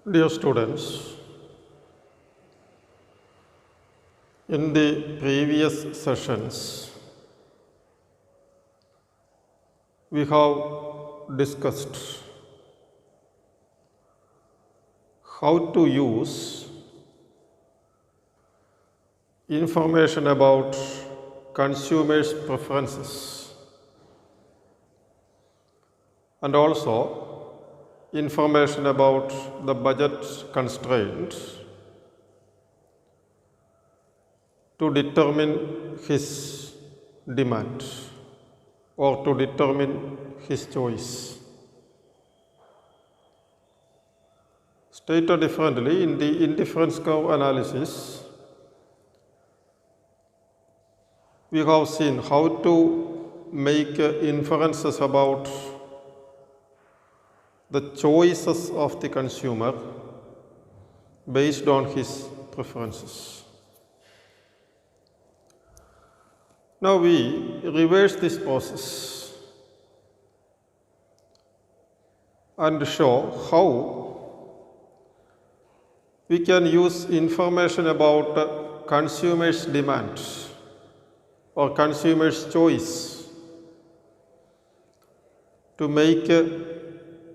Dear students, in the previous sessions, we have discussed how to use information about consumers' preferences and also information about the budget constraint to determine his demand or to determine his choice. Stated differently, in the indifference curve analysis, we have seen how to make inferences about the choices of the consumer based on his preferences. Now we reverse this process and show how we can use information about consumers' demand or consumers' choice to make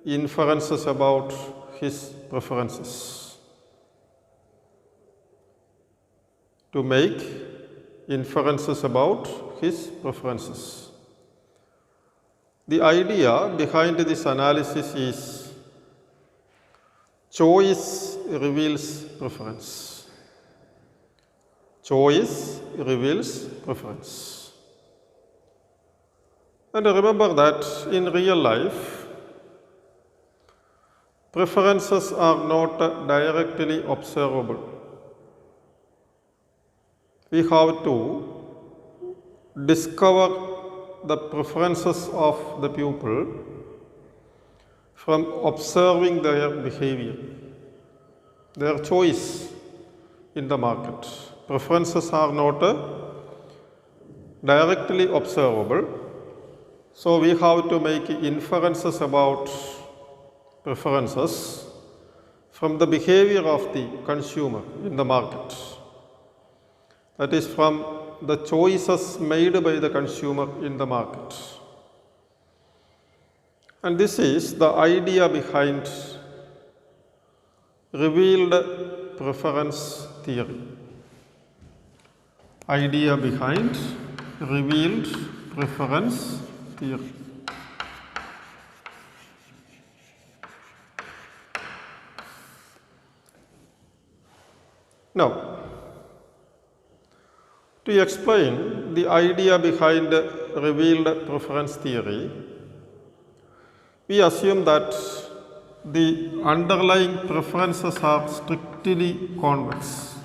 inferences about his preferences. To make inferences about his preferences. The idea behind this analysis is choice reveals preference. Choice reveals preference. And remember that in real life, preferences are not directly observable. We have to discover the preferences of the pupil from observing their behavior, their choice in the market. Preferences are not directly observable, so we have to make inferences about preferences from the behavior of the consumer in the market. That is, from the choices made by the consumer in the market. And this is the idea behind revealed preference theory. Idea behind revealed preference theory. Now, to explain the idea behind revealed preference theory, we assume that the underlying preferences are strictly convex.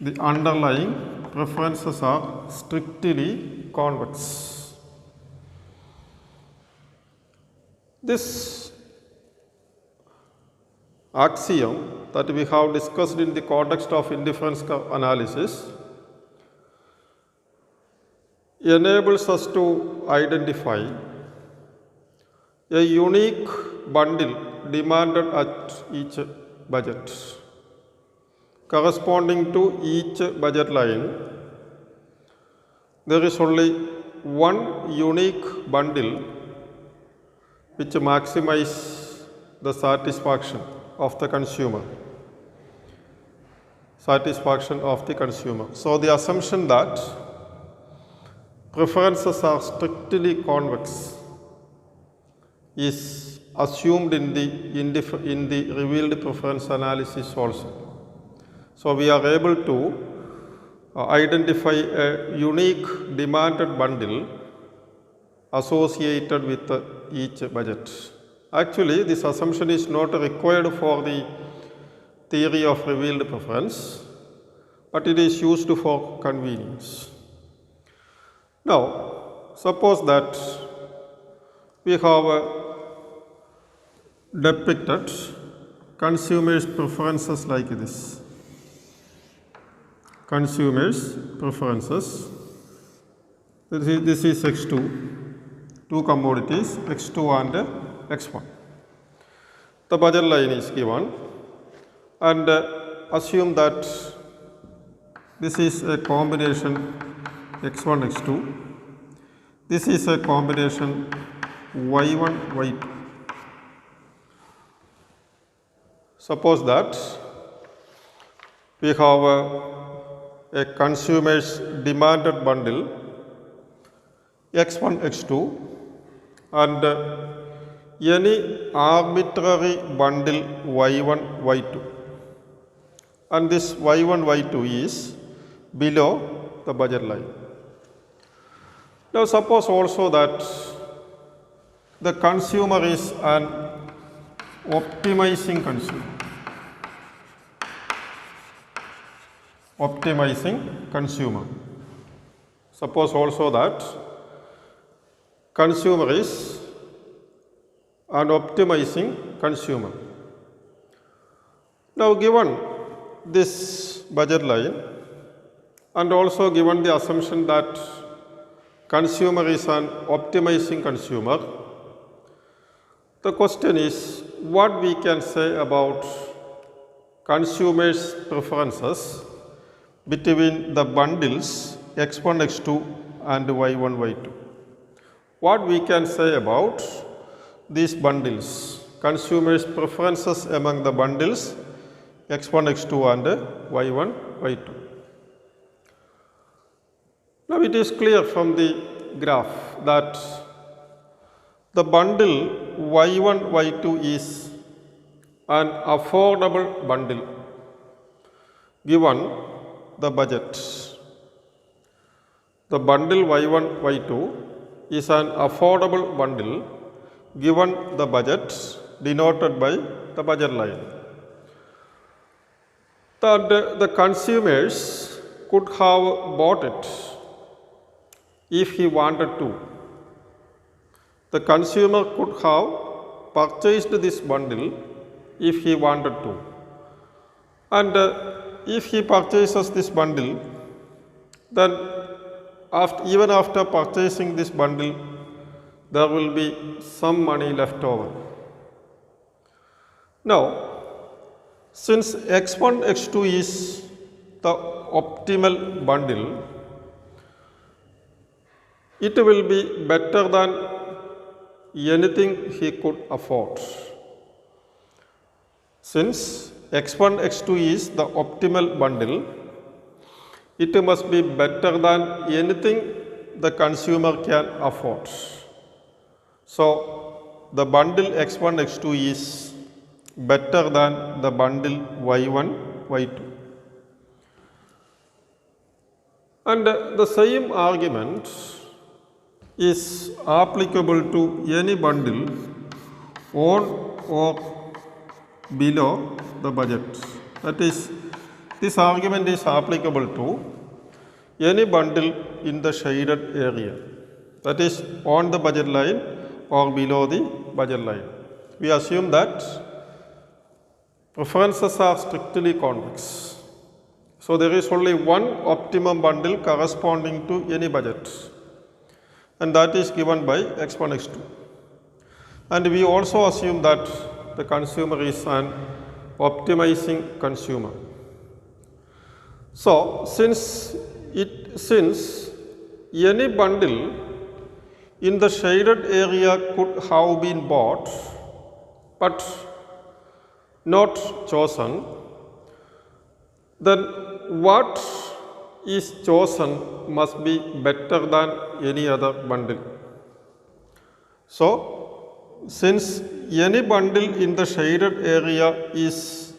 The underlying preferences are strictly convex. This axiom that we have discussed in the context of indifference curve analysis enables us to identify a unique bundle demanded at each budget. Corresponding to each budget line, there is only one unique bundle which maximizes the satisfaction of the consumer. Satisfaction of the consumer. So the assumption that preferences are strictly convex is assumed in the revealed preference analysis also. So we are able to identify a unique demanded bundle associated with each budget. Actually, this assumption is not required for the theory of revealed preference, but it is used for convenience. Now, suppose that we have depicted consumers' preferences like this. Consumers' preferences. This is X2, two commodities, X2 and X1. the budget line is given, and assume that this is a combination x1 x2, this is a combination y1 y2. Suppose that we have a consumer's demanded bundle x1 x2 and any arbitrary bundle y1 y2, and this y1 y2 is below the budget line. Now suppose also that the consumer is an optimizing consumer. Suppose also that consumer is an optimizing consumer. Now given this budget line and also given the assumption that consumer is an optimizing consumer, the question is what we can say about consumers' preferences between the bundles x1 x2 and y1 y2. What we can say about these bundles, consumers' preferences among the bundles x1 x2 and y1 y2. Now it is clear from the graph that the bundle y1 y2 is an affordable bundle given the budget. The bundle y1 y2 is an affordable bundle given the budget denoted by the budget line. The consumers could have bought it if he wanted to. The consumer could have purchased this bundle if he wanted to. And if he purchases this bundle, then even after purchasing this bundle, there will be some money left over. Now, since x1 x2 is the optimal bundle, it will be better than anything he could afford. Since x1 x2 is the optimal bundle, it must be better than anything the consumer can afford. So the bundle x1 x2 is better than the bundle y1 y2. And the same argument is applicable to any bundle on or below the budget. That is, this argument is applicable to any bundle in the shaded area, that is on the budget line or below the budget line. We assume that preferences are strictly convex. So there is only one optimum bundle corresponding to any budget, and that is given by x1 x2. And we also assume that the consumer is an optimizing consumer. So since any bundle in the shaded area could have been bought but not chosen, then what is chosen must be better than any other bundle. So since any bundle in the shaded area is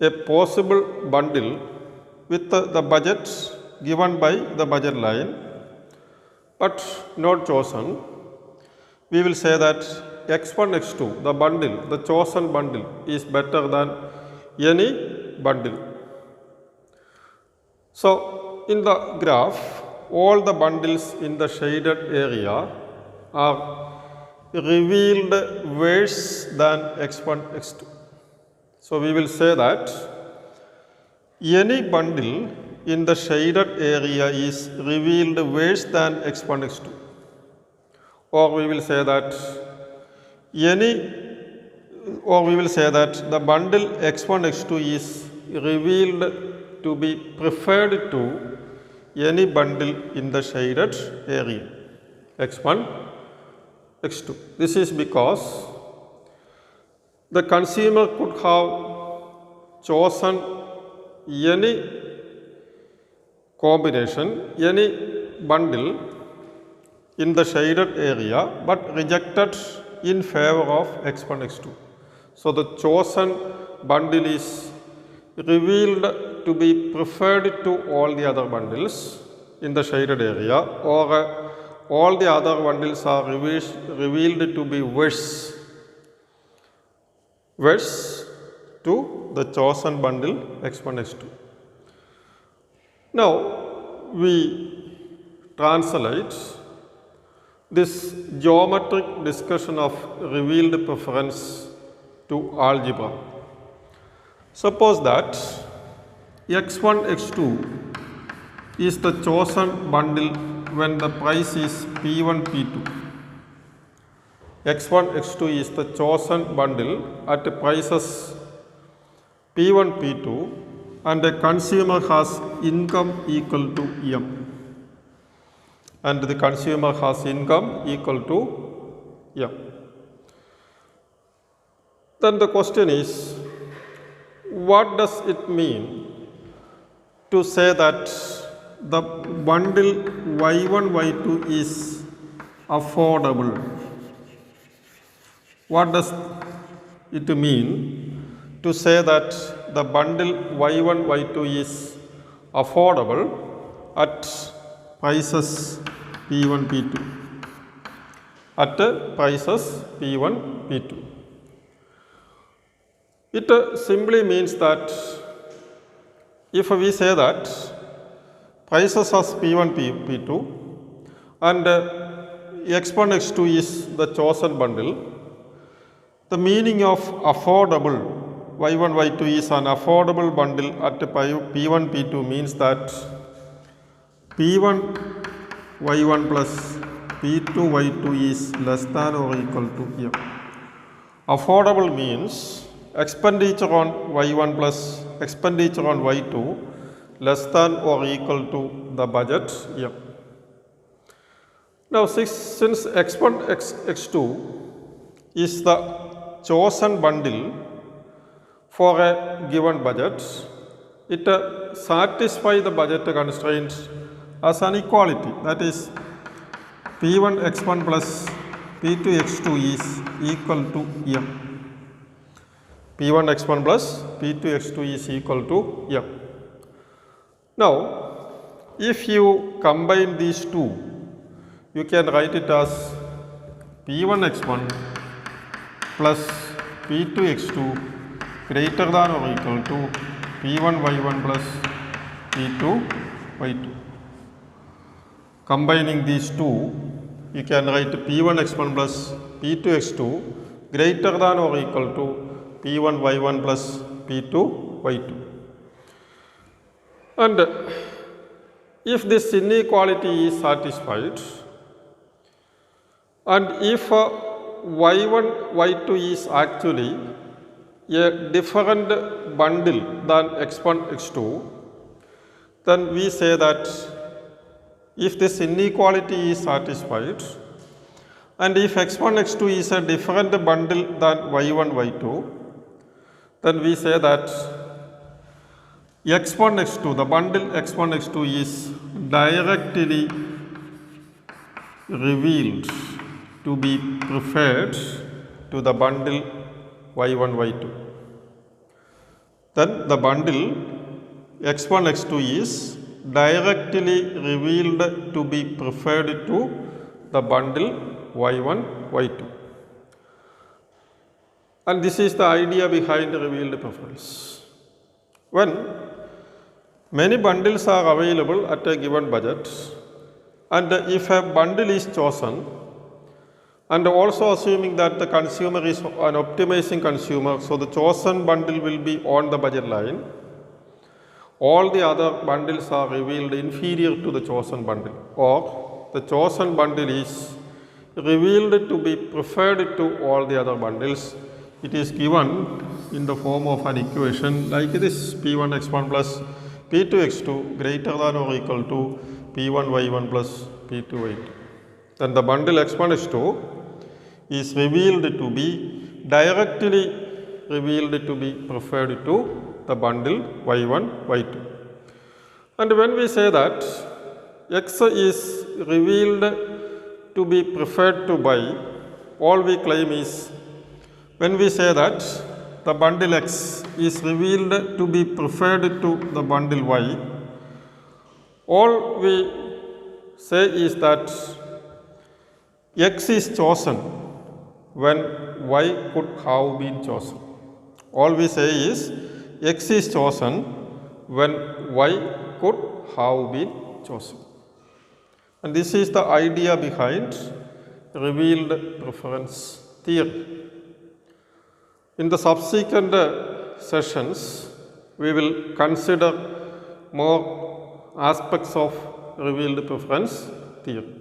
a possible bundle with the budget given by the budget line but not chosen, we will say that x1 x2, the bundle, the chosen bundle, is better than any bundle. So in the graph, all the bundles in the shaded area are revealed worse than x1 x2. So we will say that any bundle in the shaded area is revealed worse than x1 x2, or we will say that any or we will say that the bundle x1 x2 is revealed to be preferred to any bundle in the shaded area x1 x2. This is because the consumer could have chosen any combination, any bundle in the shaded area but rejected in favor of x1 x2. So the chosen bundle is revealed to be preferred to all the other bundles in the shaded area, or all the other bundles are revealed to be worse to the chosen bundle x1 x2. Now we translate this geometric discussion of revealed preference to algebra. Suppose that x1 x2 is the chosen bundle when the price is p1 p2. x1 x2 is the chosen bundle at prices p1 p2 and the consumer has income equal to m. And the consumer has income equal to m. Then the question is, what does it mean to say that the bundle y1 y2 is affordable? What does it mean to say that the bundle y1 y2 is affordable at prices p1 p2? At prices p1 p2. It simply means that if we say that prices as p1 p2 and x1 x2 is the chosen bundle, the meaning of affordable y1 y2 is an affordable bundle at p1 p2 means that p1 y1 plus p2 y2 is less than or equal to m. Affordable means expenditure on y1 plus expenditure on y2 less than or equal to the budget m. Now since x1 x2 is the chosen bundle for a given budget, it satisfies the budget constraint as an equality, that is p1 x1 plus p2 x2 is equal to m. p1 x1 plus p2 x2 is equal to m. Now if you combine these two, you can write it as p1 x1 plus p2 x2 greater than or equal to p1 y1 plus p2 y2. Combining these two, you can write p1 x1 plus p2 x2 greater than or equal to p1 y1 plus p2 y2. And if this inequality is satisfied, and if y1 y2 is actually a different bundle than x1 x2, then we say that if this inequality is satisfied and if x1 x2 is a different bundle than y1 y2, then we say that x1 x2, the bundle x1 x2 is directly revealed to be preferred to the bundle y1 y2. Then the bundle x1 x2 is directly revealed to be preferred to the bundle y1 y2. And this is the idea behind revealed preference. When many bundles are available at a given budget, and if a bundle is chosen, and also assuming that the consumer is an optimizing consumer, so the chosen bundle will be on the budget line, all the other bundles are revealed inferior to the chosen bundle, or the chosen bundle is revealed to be preferred to all the other bundles it is given in the form of an equation like this: p1 x1 plus p2 x2 greater than or equal to p1 y1 plus p2 y2. Then the bundle x1 x2 is revealed to be directly revealed to be preferred to the bundle y1 y2. And when we say that x is revealed to be preferred to by, all we claim is, when we say that the bundle x is revealed to be preferred to the bundle y, all we say is that x is chosen when y could have been chosen. All we say is x is chosen when y could have been chosen. And this is the idea behind revealed preference theory. In the subsequent sessions, we will consider more aspects of revealed preference theory.